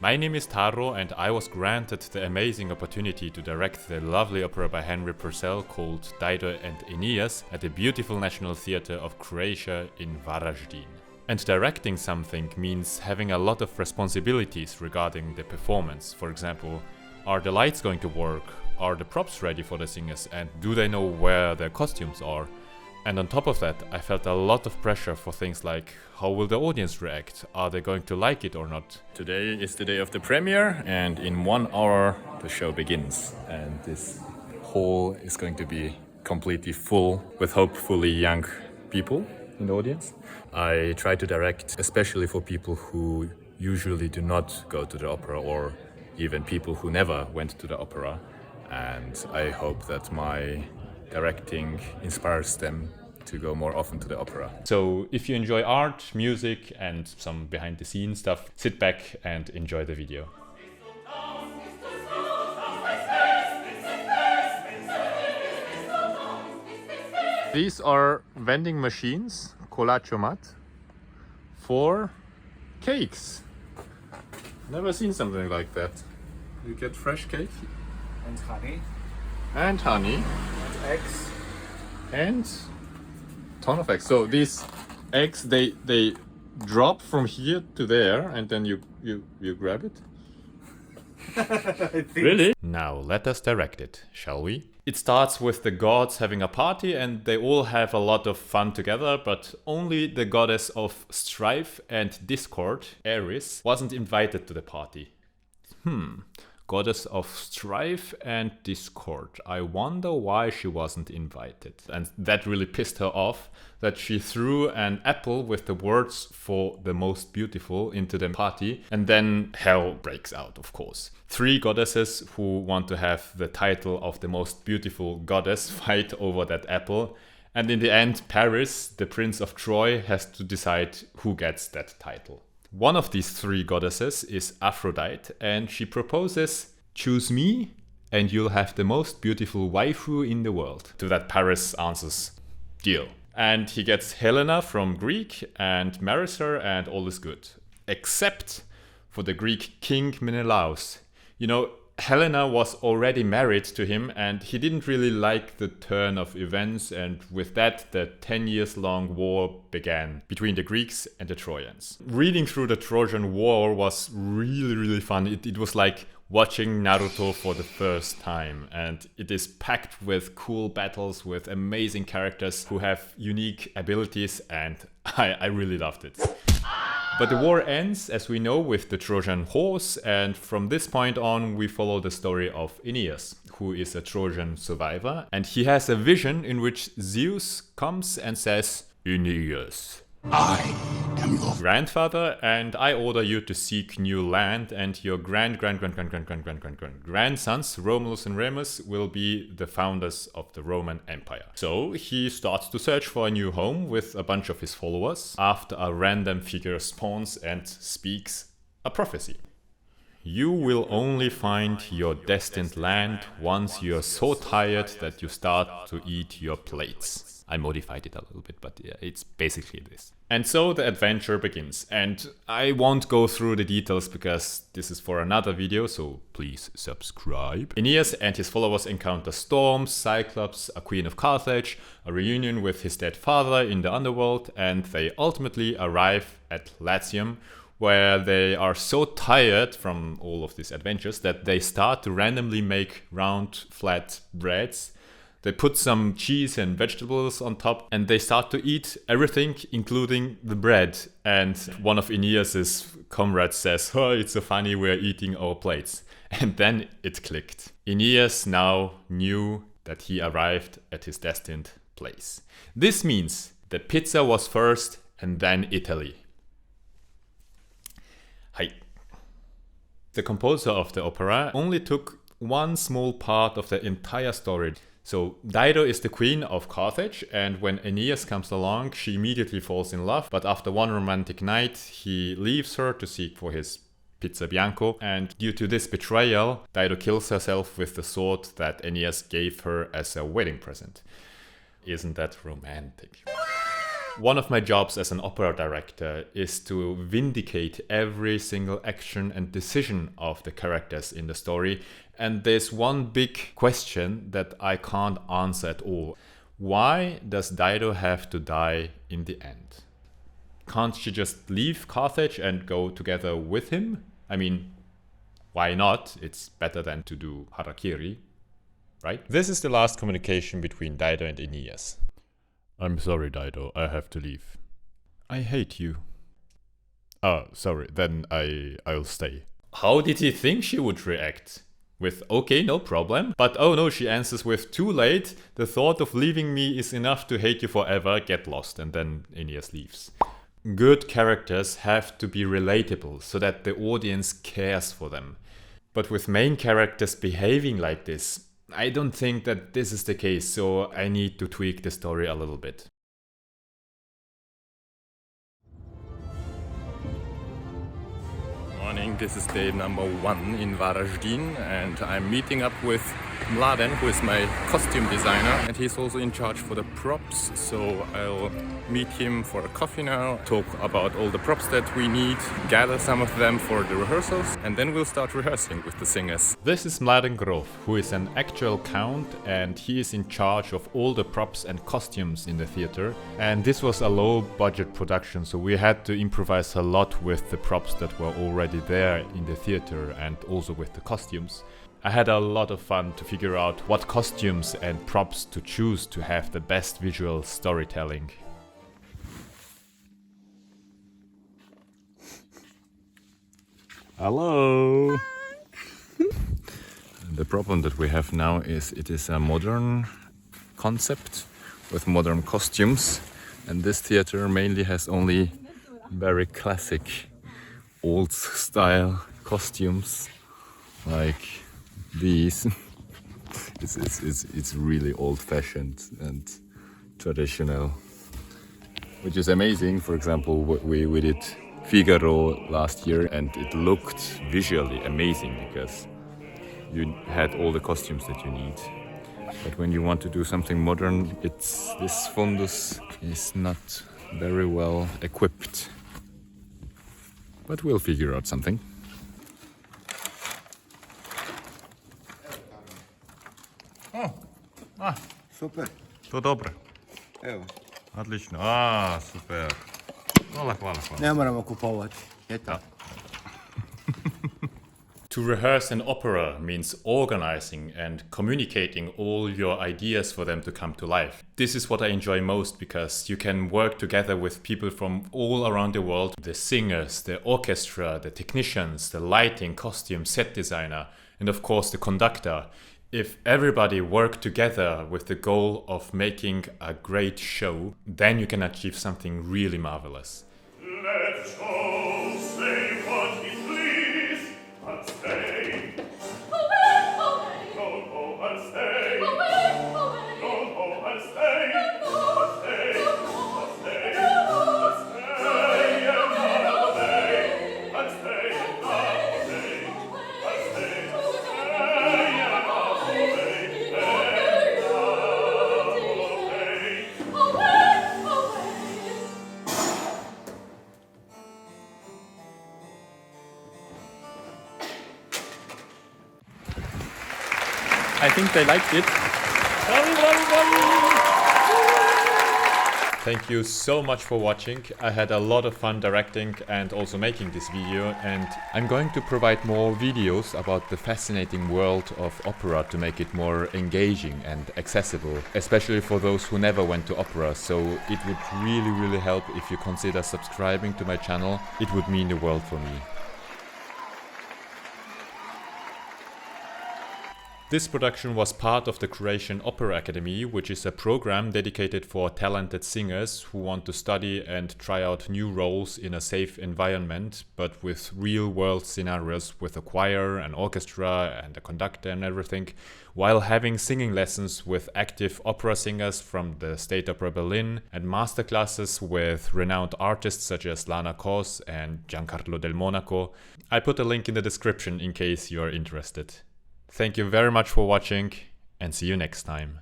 My name is Taro and I was granted the amazing opportunity to direct the lovely opera by Henry Purcell called Dido and Aeneas at the beautiful National Theatre of Croatia in Varaždin. And directing something means having a lot of responsibilities regarding the performance. For example, are the lights going to work? Are the props ready for the singers? And do they know where their costumes are? And on top of that, I felt a lot of pressure for things like, how will the audience react? Are they going to like it or not? Today is the day of the premiere, and in 1 hour the show begins. And this hall is going to be completely full with hopefully young people in the audience. I try to direct especially for people who usually do not go to the opera, or even people who never went to the opera. And I hope that my directing inspires them to go more often to the opera. So if you enjoy art, music and some behind the scenes stuff, sit back and enjoy the video. These are vending machines, kolačomat, for cakes. Never seen something like that. You get fresh cake. And honey. And honey. And eggs. And ton of eggs. So these eggs, they drop from here to there, and then you grab it. Really? Now let us direct it, shall we? It starts with the gods having a party, and they all have a lot of fun together, but only the goddess of strife and discord, Ares, wasn't invited to the party. Goddess of strife and discord. I wonder why she wasn't invited. And that really pissed her off, that she threw an apple with the words for the most beautiful into the party, and then hell breaks out, of course. 3 goddesses who want to have the title of the most beautiful goddess fight over that apple, and in the end Paris, the Prince of Troy, has to decide who gets that title. One of these 3 goddesses is Aphrodite, and she proposes, choose me and you'll have the most beautiful waifu in the world. To that Paris answers, deal. And he gets Helena from Greek and marries her, and all is good. Except for the Greek king Menelaus. You know, Helena was already married to him and he didn't really like the turn of events, and with that the 10 years long war began between the Greeks and the Trojans. Reading through the Trojan War was really fun. It was like watching Naruto for the first time, and it is packed with cool battles with amazing characters who have unique abilities, and I really loved it. But the war ends, as we know, with the Trojan horse, and from this point on we follow the story of Aeneas, who is a Trojan survivor, and he has a vision in which Zeus comes and says, Aeneas, I am your grandfather, and I order you to seek new land, and your grandsons, Romulus and Remus, will be the founders of the Roman Empire. So he starts to search for a new home with a bunch of his followers, after a random figure spawns and speaks a prophecy. You will only find your destined land once you are so tired that you start to eat your plates. I modified it a little bit, but yeah, it's basically this. And so the adventure begins. And I won't go through the details because this is for another video, so please subscribe. Aeneas and his followers encounter storms, Cyclops, a queen of Carthage, a reunion with his dead father in the underworld, and they ultimately arrive at Latium, where they are so tired from all of these adventures that they start to randomly make round, flat breads. They put some cheese and vegetables on top, and they start to eat everything, including the bread. And one of Aeneas's comrades says, oh, it's so funny, we're eating our plates. And then it clicked. Aeneas now knew that he arrived at his destined place. This means that pizza was first and then Italy. Hi. The composer of the opera only took one small part of the entire story. So Dido is the queen of Carthage, and when Aeneas comes along, she immediately falls in love, but after one romantic night, he leaves her to seek for his pizza bianco, and due to this betrayal, Dido kills herself with the sword that Aeneas gave her as a wedding present. Isn't that romantic? One of my jobs as an opera director is to vindicate every single action and decision of the characters in the story. And there's one big question that I can't answer at all. Why does Dido have to die in the end? Can't she just leave Carthage and go together with him? I mean, why not? It's better than to do harakiri, right? This is the last communication between Dido and Aeneas. I'm sorry, Dido, I have to leave. I hate you. Oh, sorry, then I'll stay. How did he think she would react? With, okay, no problem. But oh no, she answers with, too late. The thought of leaving me is enough to hate you forever. Get lost. And then Aeneas leaves. Good characters have to be relatable so that the audience cares for them. But with main characters behaving like this, I don't think that this is the case, so I need to tweak the story a little bit. Morning, this is day number 1 in Varaždin, and I'm meeting up with Mladen, who is my costume designer, and he's also in charge for the props, so I'll meet him for a coffee now, talk about all the props that we need, gather some of them for the rehearsals, and then we'll start rehearsing with the singers. This is Mladen Grof, who is an actual count, and he is in charge of all the props and costumes in the theater. And this was a low budget production, so we had to improvise a lot with the props that were already there in the theater and also with the costumes. I had a lot of fun to figure out what costumes and props to choose to have the best visual storytelling. Hello! The problem that we have now is it is a modern concept with modern costumes, and this theater mainly has only very classic old style costumes like these. It's really old-fashioned and traditional, which is amazing. For example, we did Figaro last year, and it looked visually amazing because you had all the costumes that you need. But when you want to do something modern, this fundus is not very well equipped. But we'll figure out something. Super. To dobre. Evo, Odlično. Super. Hvala. ne moramo kupovati. Eto. To rehearse an opera means organizing and communicating all your ideas for them to come to life. This is what I enjoy most because you can work together with people from all around the world. The singers, the orchestra, the technicians, the lighting, costume, set designer, and of course the conductor. If everybody work together with the goal of making a great show, then you can achieve something really marvelous. Let Jove say what he please, and stay. Away! Don't go and stay. Away! Don't go and stay. And stay. And stay. And stay another day. And stay another day. And stay. Stay another day. I think they liked it. Thank you so much for watching. I had a lot of fun directing and also making this video, and I'm going to provide more videos about the fascinating world of opera to make it more engaging and accessible, especially for those who never went to opera. So it would really help if you consider subscribing to my channel. It would mean the world for me. This production was part of the Croatian Opera Academy, which is a program dedicated for talented singers who want to study and try out new roles in a safe environment, but with real-world scenarios with a choir, an orchestra and a conductor and everything, while having singing lessons with active opera singers from the State Opera Berlin and masterclasses with renowned artists such as Lana Kos and Giancarlo del Monaco. I put a link in the description in case you're interested. Thank you very much for watching, and see you next time.